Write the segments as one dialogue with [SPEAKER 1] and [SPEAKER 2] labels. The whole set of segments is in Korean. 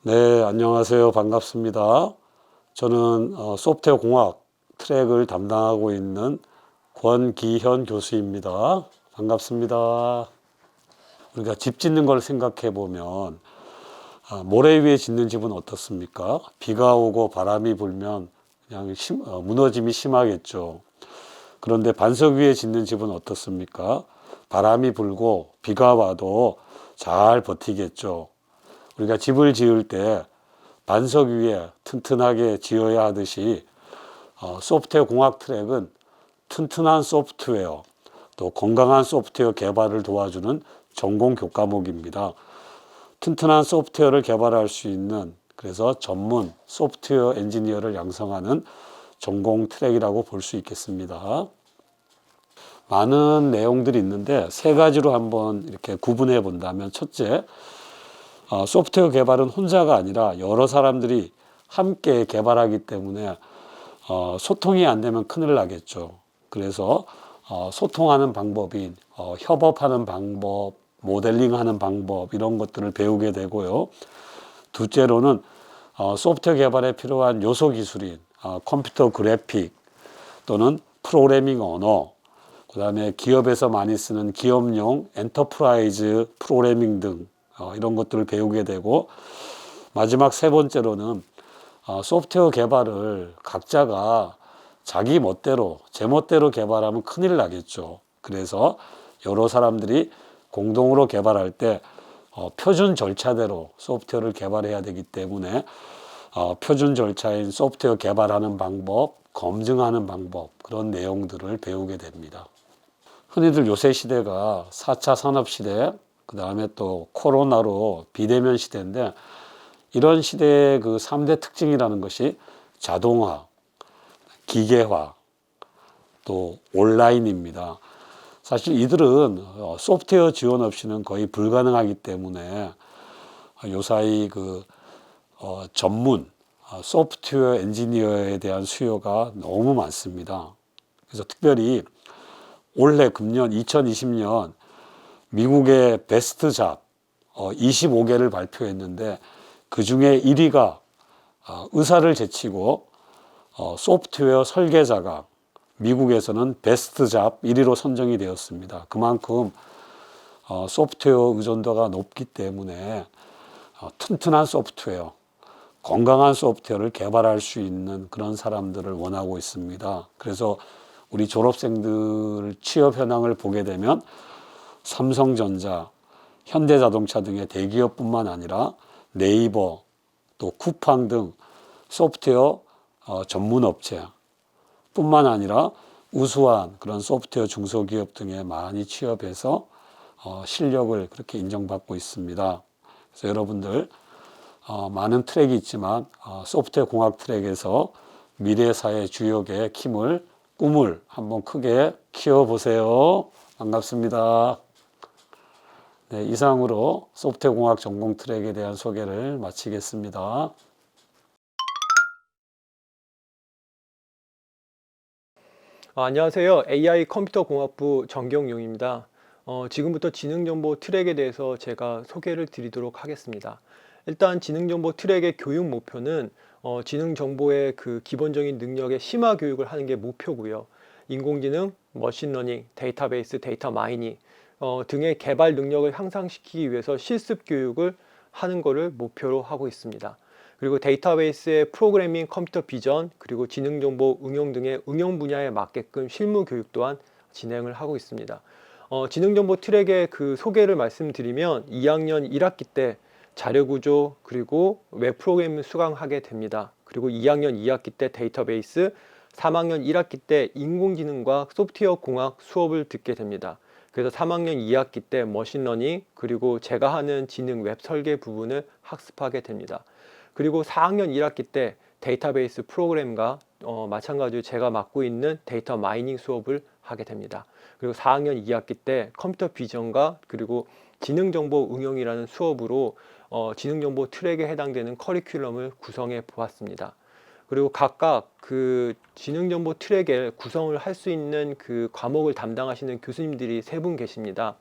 [SPEAKER 1] 네, 안녕하세요. 반갑습니다. 저는 소프트웨어 공학 트랙을 담당하고 있는 권기현 교수입니다. 반갑습니다. 우리가 집 짓는 걸 생각해 보면 모래 위에 짓는 집은 어떻습니까? 비가 오고 바람이 불면 그냥 무너짐이 심하겠죠. 그런데 반석 위에 짓는 집은 어떻습니까? 바람이 불고 비가 와도 잘 버티겠죠. 우리가 집을 지을 때 반석 위에 튼튼하게 지어야 하듯이 소프트웨어 공학 트랙은 튼튼한 소프트웨어 또 건강한 소프트웨어 개발을 도와주는 전공 교과목입니다. 튼튼한 소프트웨어를 개발할 수 있는 그래서 전문 소프트웨어 엔지니어를 양성하는 전공 트랙이라고 볼 수 있겠습니다. 많은 내용들이 있는데 세 가지로 한번 이렇게 구분해 본다면, 첫째, 소프트웨어 개발은 혼자가 아니라 여러 사람들이 함께 개발하기 때문에 소통이 안 되면 큰일 나겠죠. 그래서 소통하는 방법인 협업하는 방법, 모델링하는 방법, 이런 것들을 배우게 되고요. 둘째로는 소프트웨어 개발에 필요한 요소 기술인 컴퓨터 그래픽 또는 프로그래밍 언어, 그 다음에 기업에서 많이 쓰는 기업용 엔터프라이즈 프로그래밍 등 이런 것들을 배우게 되고, 마지막 세 번째로는 소프트웨어 개발을 각자가 자기 멋대로 제멋대로 개발하면 큰일 나겠죠. 그래서 여러 사람들이 공동으로 개발할 때 표준 절차대로 소프트웨어를 개발해야 되기 때문에 표준 절차인 소프트웨어 개발하는 방법, 검증하는 방법, 그런 내용들을 배우게 됩니다. 흔히들 요새 시대가 4차 산업시대, 그 다음에 또 코로나로 비대면 시대인데, 이런 시대의 그 3대 특징이라는 것이 자동화, 기계화, 또 온라인입니다. 사실 이들은 소프트웨어 지원 없이는 거의 불가능하기 때문에 요사이 전문 소프트웨어 엔지니어에 대한 수요가 너무 많습니다. 그래서 특별히 올해 금년 2020년 미국의 베스트 잡 25개를 발표했는데, 그 중에 1위가 의사를 제치고 소프트웨어 설계자가 미국에서는 베스트 잡 1위로 선정이 되었습니다. 그만큼 소프트웨어 의존도가 높기 때문에 튼튼한 소프트웨어, 건강한 소프트웨어를 개발할 수 있는 그런 사람들을 원하고 있습니다. 그래서 우리 졸업생들 취업 현황을 보게 되면 삼성전자, 현대자동차 등의 대기업뿐만 아니라 네이버, 또 쿠팡 등 소프트웨어 전문 업체 뿐만 아니라 우수한 그런 소프트웨어 중소기업 등에 많이 취업해서 실력을 그렇게 인정받고 있습니다. 그래서 여러분들 많은 트랙이 있지만 소프트웨어 공학 트랙에서 미래 사회 주역의 꿈을 한번 크게 키워보세요. 반갑습니다. 네, 이상으로 소프트웨어 공학 전공 트랙에 대한 소개를 마치겠습니다.
[SPEAKER 2] 안녕하세요. AI 컴퓨터 공학부 정경용입니다. 지금부터 지능정보 트랙에 대해서 제가 소개를 드리도록 하겠습니다. 일단 지능정보 트랙의 교육 목표는 지능정보의 그 기본적인 능력의 심화 교육을 하는 게 목표고요. 인공지능, 머신러닝, 데이터베이스, 데이터 마이닝 등의 개발 능력을 향상시키기 위해서 실습 교육을 하는 것을 목표로 하고 있습니다. 그리고 데이터베이스의 프로그래밍, 컴퓨터 비전, 그리고 지능정보 응용 등의 응용 분야에 맞게끔 실무 교육 또한 진행을 하고 있습니다. 지능정보 트랙의 그 소개를 말씀드리면 2학년 1학기 때 자료구조 그리고 웹 프로그래밍 수강하게 됩니다. 그리고 2학년 2학기 때 데이터베이스, 3학년 1학기 때 인공지능과 소프트웨어 공학 수업을 듣게 됩니다. 그래서 3학년 2학기 때 머신러닝 그리고 제가 하는 지능 웹 설계 부분을 학습하게 됩니다. 그리고 4학년 1학기 때 데이터베이스 프로그램과 마찬가지로 제가 맡고 있는 데이터 마이닝 수업을 하게 됩니다. 그리고 4학년 2학기 때 컴퓨터 비전과 그리고 지능정보 응용이라는 수업으로 지능정보 트랙에 해당되는 커리큘럼을 구성해 보았습니다. 그리고 각각 그 지능정보 트랙에 구성을 할 수 있는 그 과목을 담당하시는 교수님들이 3분 계십니다.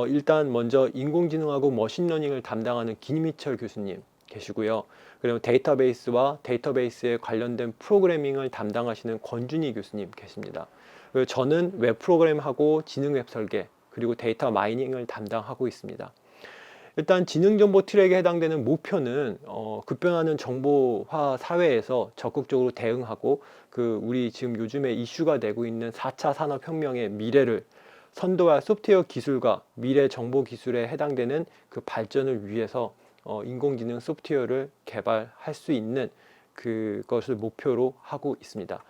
[SPEAKER 2] 일단 먼저 인공지능하고 머신러닝을 담당하는 김희철 교수님, 계시고요. 그리고 데이터베이스와 데이터베이스에 관련된 프로그래밍을 담당하시는 권준희 교수님 계십니다. 그리고 저는 웹 프로그램하고 지능 웹 설계 그리고 데이터 마이닝을 담당하고 있습니다. 일단 지능정보 트랙에 해당되는 목표는 급변하는 정보화 사회에서 적극적으로 대응하고 우리 지금 요즘에 이슈가 되고 있는 4차 산업혁명의 미래를 선도할 소프트웨어 기술과 미래 정보 기술에 해당되는 그 발전을 위해서 인공지능 소프트웨어를 개발할 수 있는 그것을 목표로 하고 있습니다.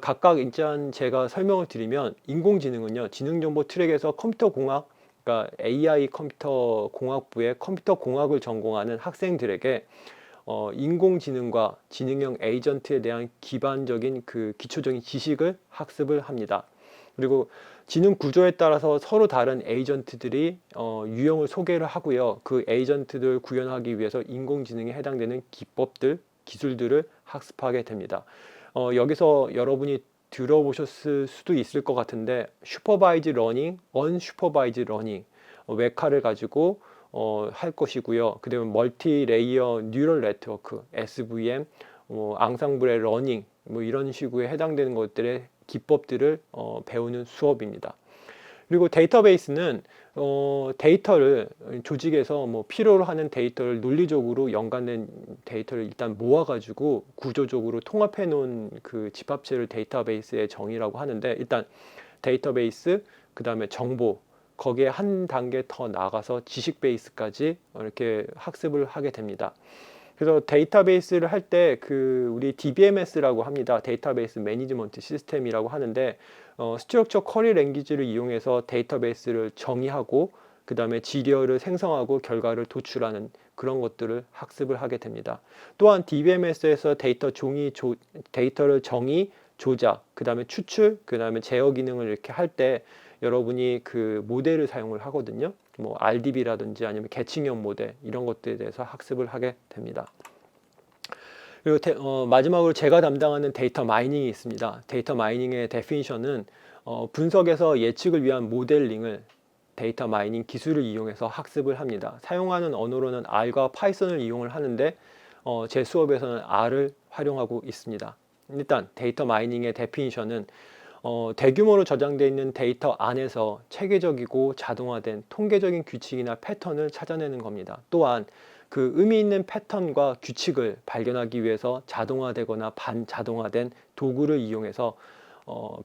[SPEAKER 2] 각각 일단 제가 설명을 드리면 인공지능은요, 지능정보 트랙에서 컴퓨터 공학, 그러니까 AI 컴퓨터 공학부의 컴퓨터 공학을 전공하는 학생들에게 인공지능과 지능형 에이전트에 대한 기반적인 기초적인 지식을 학습을 합니다. 그리고 지능 구조에 따라서 서로 다른 에이전트들이 유형을 소개를 하고요. 그 에이전트들 구현하기 위해서 인공지능에 해당되는 기법들, 기술들을 학습하게 됩니다. 여기서 여러분이 들어보셨을 수도 있을 것 같은데 슈퍼바이즈 러닝, 언슈퍼바이즈 러닝, 웨카를 가지고 할 것이고요. 그 다음에 멀티 레이어 뉴럴 네트워크, SVM, 앙상블의 러닝, 이런 식으로 해당되는 것들의 기법들을 배우는 수업입니다. 그리고 데이터베이스는 데이터를 조직에서 필요로 하는 데이터를 논리적으로 연관된 데이터를 일단 모아가지고 구조적으로 통합해 놓은 그 집합체를 데이터베이스의 정의라고 하는데, 일단 데이터베이스, 그 다음에 정보, 거기에 한 단계 더 나아가서 지식 베이스까지 이렇게 학습을 하게 됩니다. 그래서 데이터베이스를 할 때 우리 DBMS라고 합니다. 데이터베이스 매니지먼트 시스템이라고 하는데 스트럭처 쿼리 랭귀지를 이용해서 데이터베이스를 정의하고 그 다음에 지리어를 생성하고 결과를 도출하는 그런 것들을 학습을 하게 됩니다. 또한 DBMS에서 데이터를 정의, 조작, 그 다음에 추출, 그 다음에 제어 기능을 이렇게 할 때 여러분이 모델을 사용을 하거든요. RDB라든지 아니면 계층형 모델, 이런 것들에 대해서 학습을 하게 됩니다. 그리고 마지막으로 제가 담당하는 데이터 마이닝이 있습니다. 데이터 마이닝의 데피니션은 분석에서 예측을 위한 모델링을 데이터 마이닝 기술을 이용해서 학습을 합니다. 사용하는 언어로는 R과 파이썬을 이용을 하는데 제 수업에서는 R을 활용하고 있습니다. 일단 데이터 마이닝의 데피니션은 대규모로 저장되어 있는 데이터 안에서 체계적이고 자동화된 통계적인 규칙이나 패턴을 찾아내는 겁니다. 또한 의미 있는 패턴과 규칙을 발견하기 위해서 자동화되거나 반자동화된 도구를 이용해서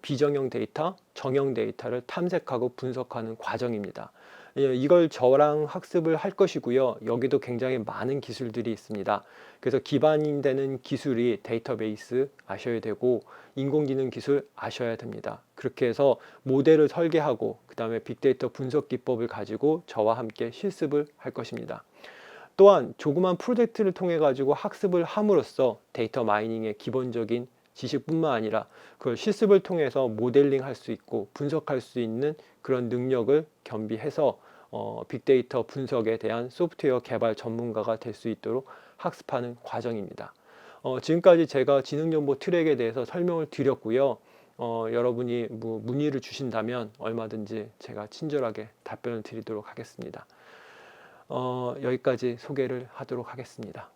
[SPEAKER 2] 비정형 데이터, 정형 데이터를 탐색하고 분석하는 과정입니다. 이걸 저랑 학습을 할 것이고요. 여기도 굉장히 많은 기술들이 있습니다. 그래서 기반이 되는 기술이 데이터베이스 아셔야 되고 인공지능 기술 아셔야 됩니다. 그렇게 해서 모델을 설계하고 그 다음에 빅데이터 분석 기법을 가지고 저와 함께 실습을 할 것입니다. 또한 조그만 프로젝트를 통해 가지고 학습을 함으로써 데이터 마이닝의 기본적인 지식뿐만 아니라 그걸 실습을 통해서 모델링 할 수 있고 분석할 수 있는 그런 능력을 겸비해서 빅데이터 분석에 대한 소프트웨어 개발 전문가가 될 수 있도록 학습하는 과정입니다. 지금까지 제가 지능정보 트랙에 대해서 설명을 드렸고요. 여러분이 문의를 주신다면 얼마든지 제가 친절하게 답변을 드리도록 하겠습니다. 여기까지 소개를 하도록 하겠습니다.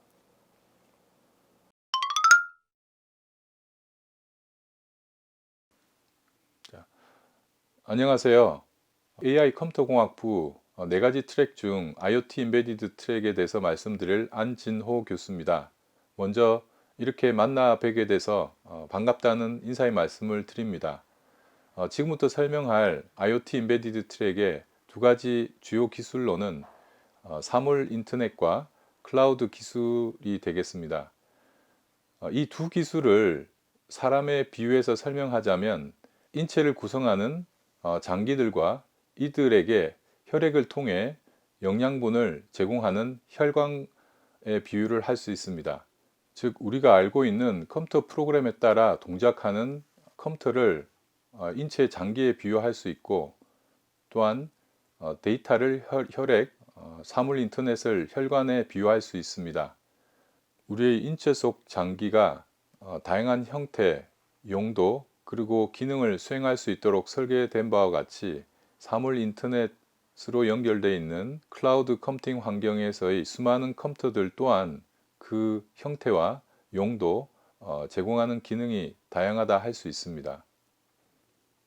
[SPEAKER 3] 안녕하세요. AI 컴퓨터공학부 4가지 트랙 중 IoT 인베디드 트랙에 대해서 말씀드릴 안진호 교수입니다. 먼저 이렇게 만나 뵙게 돼서 반갑다는 인사의 말씀을 드립니다. 지금부터 설명할 IoT 인베디드 트랙의 2가지 주요 기술로는 사물 인터넷과 클라우드 기술이 되겠습니다. 이 두 기술을 사람에 비유해서 설명하자면 인체를 구성하는 장기들과 이들에게 혈액을 통해 영양분을 제공하는 혈관에 비유를 할 수 있습니다. 즉 우리가 알고 있는 컴퓨터 프로그램에 따라 동작하는 컴퓨터를 인체 장기에 비유할 수 있고, 또한 데이터를 혈액, 사물 인터넷을 혈관에 비유할 수 있습니다. 우리의 인체 속 장기가 다양한 형태, 용도, 그리고 기능을 수행할 수 있도록 설계된 바와 같이 사물 인터넷으로 연결되어 있는 클라우드 컴퓨팅 환경에서의 수많은 컴퓨터들 또한 그 형태와 용도, 제공하는 기능이 다양하다 할 수 있습니다.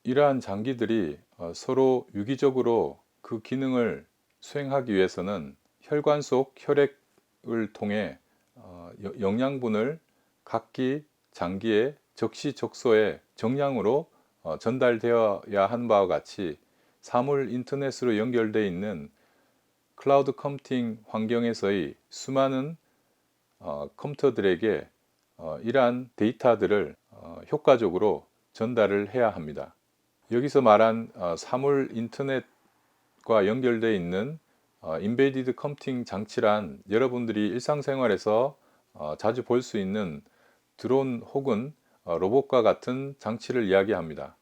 [SPEAKER 3] 이러한 장기들이 서로 유기적으로 그 기능을 수행하기 위해서는 혈관 속 혈액을 통해 영양분을 각기 장기의 적시적소에 정량으로 전달되어야 하는 바와 같이 사물 인터넷으로 연결되어 있는 클라우드 컴퓨팅 환경에서의 수많은 컴퓨터들에게 이러한 데이터들을 효과적으로 전달을 해야 합니다. 여기서 말한 사물 인터넷과 연결되어 있는 인베디드 컴퓨팅 장치란 여러분들이 일상생활에서 자주 볼 수 있는 드론 혹은 로봇과 같은 장치를 이야기합니다.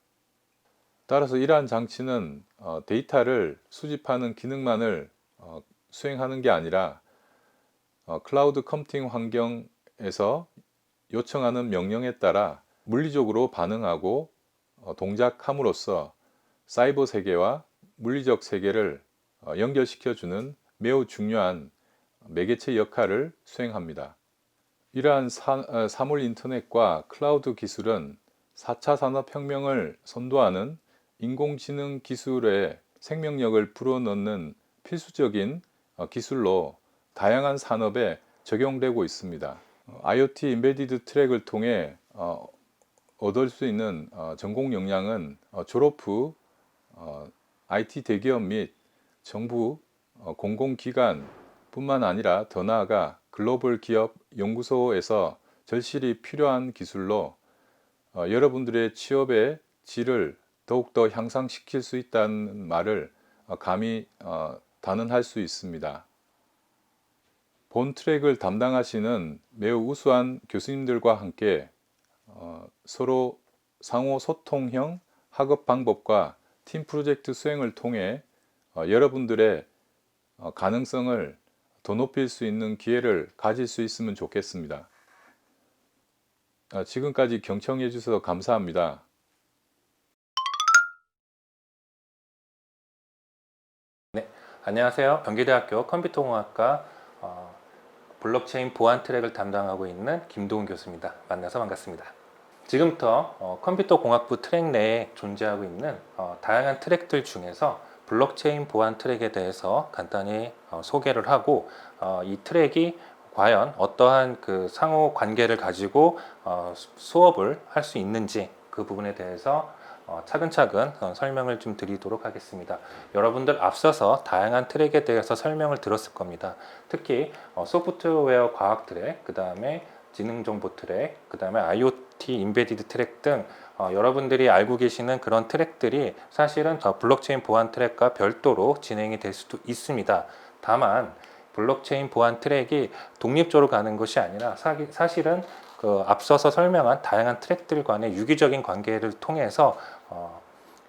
[SPEAKER 3] 따라서 이러한 장치는 데이터를 수집하는 기능만을 수행하는 게 아니라 클라우드 컴퓨팅 환경에서 요청하는 명령에 따라 물리적으로 반응하고 동작함으로써 사이버 세계와 물리적 세계를 연결시켜주는 매우 중요한 매개체 역할을 수행합니다. 이러한 사물 인터넷과 클라우드 기술은 4차 산업혁명을 선도하는 인공지능 기술의 생명력을 불어넣는 필수적인 기술로 다양한 산업에 적용되고 있습니다. IoT 인베디드 트랙을 통해 얻을 수 있는 전공 역량은 졸업 후 IT 대기업 및 정부 공공기관 뿐만 아니라 더 나아가 글로벌 기업 연구소에서 절실히 필요한 기술로 여러분들의 취업의 질을 더욱더 향상시킬 수 있다는 말을 감히 단언할 수 있습니다. 본 트랙을 담당하시는 매우 우수한 교수님들과 함께 서로 상호 소통형 학업 방법과 팀 프로젝트 수행을 통해 여러분들의 가능성을 더 높일 수 있는 기회를 가질 수 있으면 좋겠습니다. 지금까지 경청해 주셔서 감사합니다.
[SPEAKER 4] 안녕하세요. 경기대학교 컴퓨터공학과 블록체인 보안 트랙을 담당하고 있는 김도훈 교수입니다. 만나서 반갑습니다. 지금부터 컴퓨터 공학부 트랙 내에 존재하고 있는 다양한 트랙들 중에서 블록체인 보안 트랙에 대해서 간단히 소개를 하고 이 트랙이 과연 어떠한 그 상호 관계를 가지고 수업을 할 수 있는지 그 부분에 대해서 차근차근 설명을 좀 드리도록 하겠습니다. 여러분들 앞서서 다양한 트랙에 대해서 설명을 들었을 겁니다. 특히 소프트웨어 과학 트랙, 그 다음에 지능정보 트랙, 그 다음에 IoT 인베디드 트랙 등 여러분들이 알고 계시는 그런 트랙들이 사실은 블록체인 보안 트랙과 별도로 진행이 될 수도 있습니다. 다만 블록체인 보안 트랙이 독립적으로 가는 것이 아니라 사실은 그 앞서서 설명한 다양한 트랙들 간의 유기적인 관계를 통해서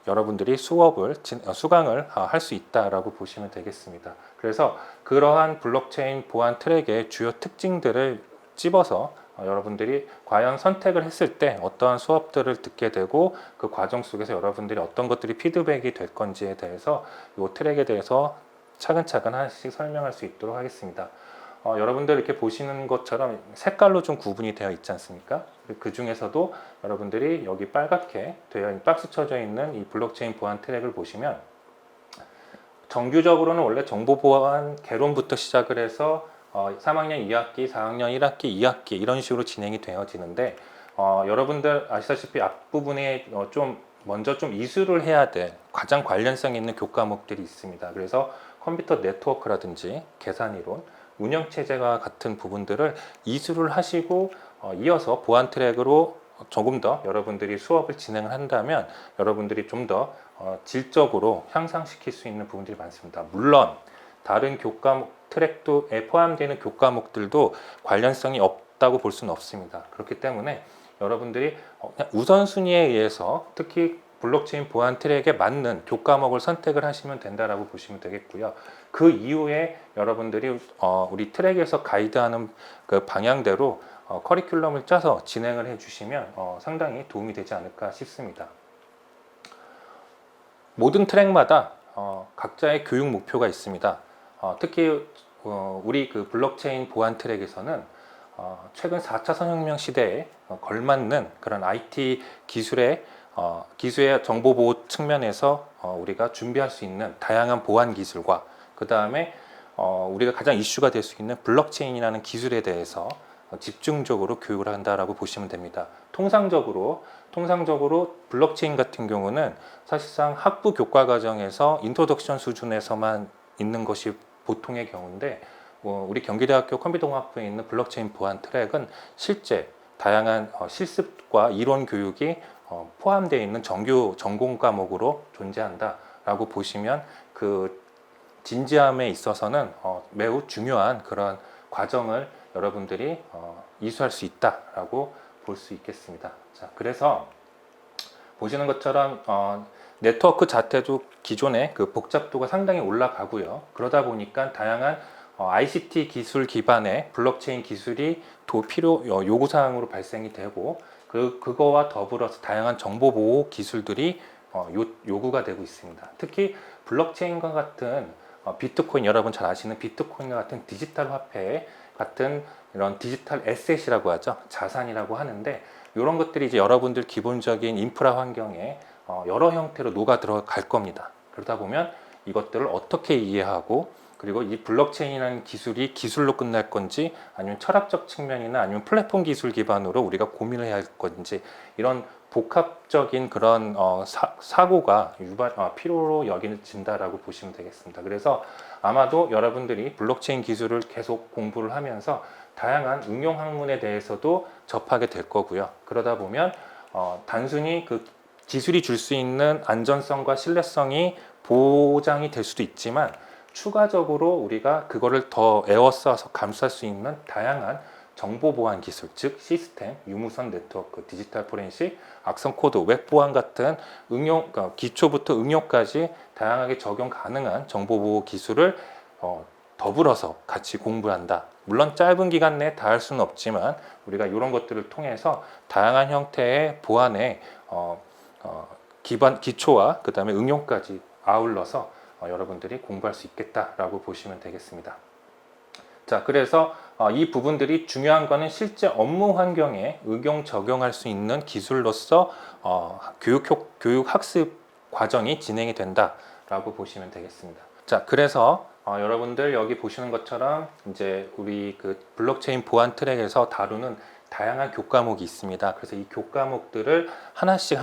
[SPEAKER 4] 여러분들이 수강을 할 수 있다라고 보시면 되겠습니다. 그래서 그러한 블록체인 보안 트랙의 주요 특징들을 찝어서 여러분들이 과연 선택을 했을 때 어떠한 수업들을 듣게 되고 그 과정 속에서 여러분들이 어떤 것들이 피드백이 될 건지에 대해서 이 트랙에 대해서 차근차근 하나씩 설명할 수 있도록 하겠습니다. 여러분들 이렇게 보시는 것처럼 색깔로 좀 구분이 되어 있지 않습니까? 그 중에서도 여러분들이 여기 빨갛게 박스 쳐져 있는 이 블록체인 보안 트랙을 보시면 정규적으로는 원래 정보보안 개론부터 시작을 해서 3학년 2학기, 4학년 1학기, 2학기 이런 식으로 진행이 되어지는데 여러분들 아시다시피 앞부분에 먼저 좀 이수를 해야 될 가장 관련성 있는 교과목들이 있습니다. 그래서 컴퓨터 네트워크라든지 계산이론, 운영체제와 같은 부분들을 이수를 하시고 이어서 보안 트랙으로 조금 더 여러분들이 수업을 진행을 한다면 여러분들이 좀 더 질적으로 향상시킬 수 있는 부분들이 많습니다. 물론 다른 교과목 트랙에 포함되는 교과목들도 관련성이 없다고 볼 수는 없습니다. 그렇기 때문에 여러분들이 우선순위에 의해서 특히 블록체인 보안 트랙에 맞는 교과목을 선택을 하시면 된다라고 보시면 되겠고요. 그 이후에 여러분들이 우리 트랙에서 가이드하는 그 방향대로 커리큘럼을 짜서 진행을 해주시면 상당히 도움이 되지 않을까 싶습니다. 모든 트랙마다 각자의 교육 목표가 있습니다. 특히 우리 그 블록체인 보안 트랙에서는 최근 4차 산업혁명 시대에 걸맞는 그런 IT 기술의 정보 보호 측면에서 우리가 준비할 수 있는 다양한 보안 기술과 그 다음에 우리가 가장 이슈가 될 수 있는 블록체인이라는 기술에 대해서 집중적으로 교육을 한다라고 보시면 됩니다. 통상적으로 블록체인 같은 경우는 사실상 학부 교과 과정에서 인트로덕션 수준에서만 있는 것이 보통의 경우인데 우리 경기대학교 컴퓨터공학부에 있는 블록체인 보안 트랙은 실제 다양한 실습과 이론 교육이 포함되어 있는 정규 전공 과목으로 존재한다라고 보시면 그 진지함에 있어서는 매우 중요한 그런 과정을 여러분들이 이수할 수 있다라고 볼 수 있겠습니다. 자, 그래서 보시는 것처럼 네트워크 자체도 기존의 그 복잡도가 상당히 올라가고요. 그러다 보니까 다양한 ICT 기술 기반의 블록체인 기술이 요구사항으로 발생이 되고 그거와 더불어서 다양한 정보 보호 기술들이 요구가 되고 있습니다. 특히 블록체인과 같은 비트코인, 여러분 잘 아시는 비트코인과 같은 디지털 화폐 같은 이런 디지털 에셋이라고 하죠. 자산이라고 하는데 이런 것들이 이제 여러분들 기본적인 인프라 환경에 여러 형태로 녹아 들어갈 겁니다. 그러다 보면 이것들을 어떻게 이해하고 그리고 이 블록체인이라는 기술이 기술로 끝날 건지 아니면 철학적 측면이나 아니면 플랫폼 기술 기반으로 우리가 고민을 해야 할 건지 이런 복합적인 그런 사고가 필요로 여겨진다라고 보시면 되겠습니다. 그래서 아마도 여러분들이 블록체인 기술을 계속 공부를 하면서 다양한 응용 학문에 대해서도 접하게 될 거고요. 그러다 보면 단순히 그 기술이 줄 수 있는 안전성과 신뢰성이 보장이 될 수도 있지만 추가적으로 우리가 그거를 더 에워싸서 감쌀 수 있는 다양한 정보 보안 기술, 즉 시스템, 유무선 네트워크, 디지털 포렌식, 악성 코드, 웹 보안 같은 응용, 기초부터 응용까지 다양하게 적용 가능한 정보 보호 기술을 더불어서 같이 공부한다. 물론 짧은 기간 내에 다 할 수는 없지만 우리가 이런 것들을 통해서 다양한 형태의 보안의 기초와 그 다음에 응용까지 아울러서 여러분들이 공부할 수 있겠다라고 보시면 되겠습니다. 자, 그래서 이 부분들이 중요한 거는 실제 업무 환경에 응용 적용할 수 있는 기술로서 교육 학습 과정이 진행이 된다라고 보시면 되겠습니다. 자, 그래서 여러분들 여기 보시는 것처럼 이제 우리 그 블록체인 보안 트랙에서 다루는 다양한 교과목이 있습니다. 그래서 이 교과목들을 하나씩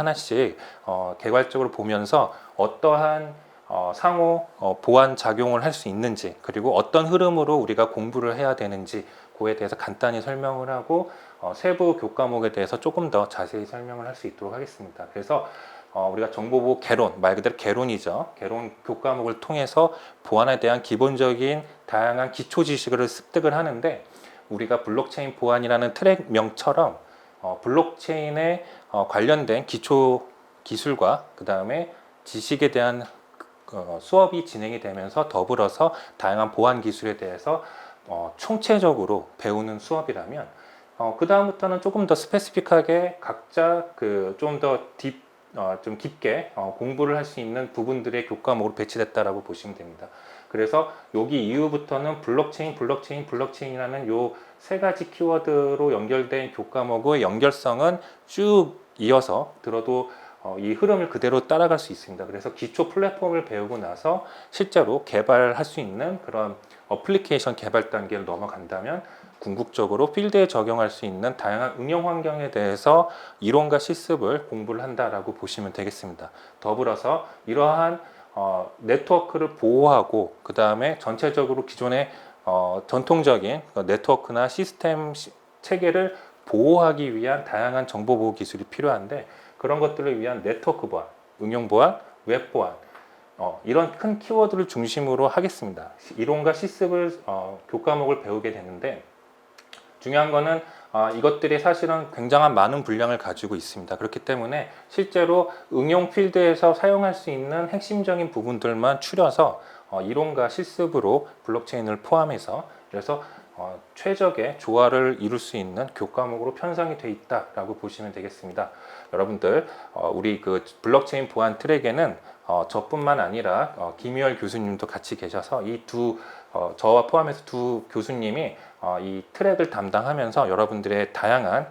[SPEAKER 4] 개괄적으로 보면서 어떠한 상호 보완 작용을 할 수 있는지 그리고 어떤 흐름으로 우리가 공부를 해야 되는지 그에 대해서 간단히 설명을 하고 세부 교과목에 대해서 조금 더 자세히 설명을 할 수 있도록 하겠습니다. 그래서 우리가 정보보호 개론, 말 그대로 개론이죠. 개론 교과목을 통해서 보안에 대한 기본적인 다양한 기초 지식을 습득을 하는데 우리가 블록체인 보안이라는 트랙명처럼 블록체인에 관련된 기초 기술과 그 다음에 지식에 대한 수업이 진행이 되면서 더불어서 다양한 보안 기술에 대해서 총체적으로 배우는 수업이라면 그 다음부터는 조금 더 스페시픽하게 각자 좀 깊게 공부를 할 수 있는 부분들의 교과목으로 배치됐다라고 보시면 됩니다. 그래서 여기 이후부터는 블록체인이라는 요 세 가지 키워드로 연결된 교과목의 연결성은 쭉 이어서 들어도 이 흐름을 그대로 따라갈 수 있습니다. 그래서 기초 플랫폼을 배우고 나서 실제로 개발할 수 있는 그런 어플리케이션 개발 단계를 넘어간다면 궁극적으로 필드에 적용할 수 있는 다양한 응용 환경에 대해서 이론과 실습을 공부를 한다라고 보시면 되겠습니다. 더불어서 이러한 네트워크를 보호하고 그 다음에 전체적으로 기존의 전통적인 네트워크나 시스템 체계를 보호하기 위한 다양한 정보 보호 기술이 필요한데 그런 것들을 위한 네트워크 보안, 응용 보안, 웹 보안 이런 큰 키워드를 중심으로 하겠습니다. 이론과 실습을 교과목을 배우게 되는데 중요한 거는 이것들이 사실은 굉장한 많은 분량을 가지고 있습니다. 그렇기 때문에 실제로 응용 필드에서 사용할 수 있는 핵심적인 부분들만 추려서 이론과 실습으로 블록체인을 포함해서 그래서 최적의 조화를 이룰 수 있는 교과목으로 편성이 되어 있다라고 보시면 되겠습니다. 여러분들 우리 그 블록체인 보안 트랙에는 저뿐만 아니라 김유열 교수님도 같이 계셔서 이 두 저와 포함해서 두 교수님이 이 트랙을 담당하면서 여러분들의 다양한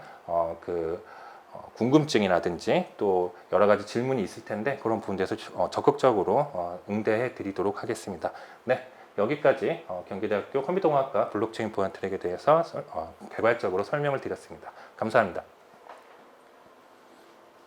[SPEAKER 4] 궁금증이라든지 또 여러 가지 질문이 있을 텐데 그런 부분에서 적극적으로 응대해 드리도록 하겠습니다. 네, 여기까지 경기대학교 컴퓨터공학과 블록체인 보안 트랙에 대해서 개발적으로 설명을 드렸습니다. 감사합니다.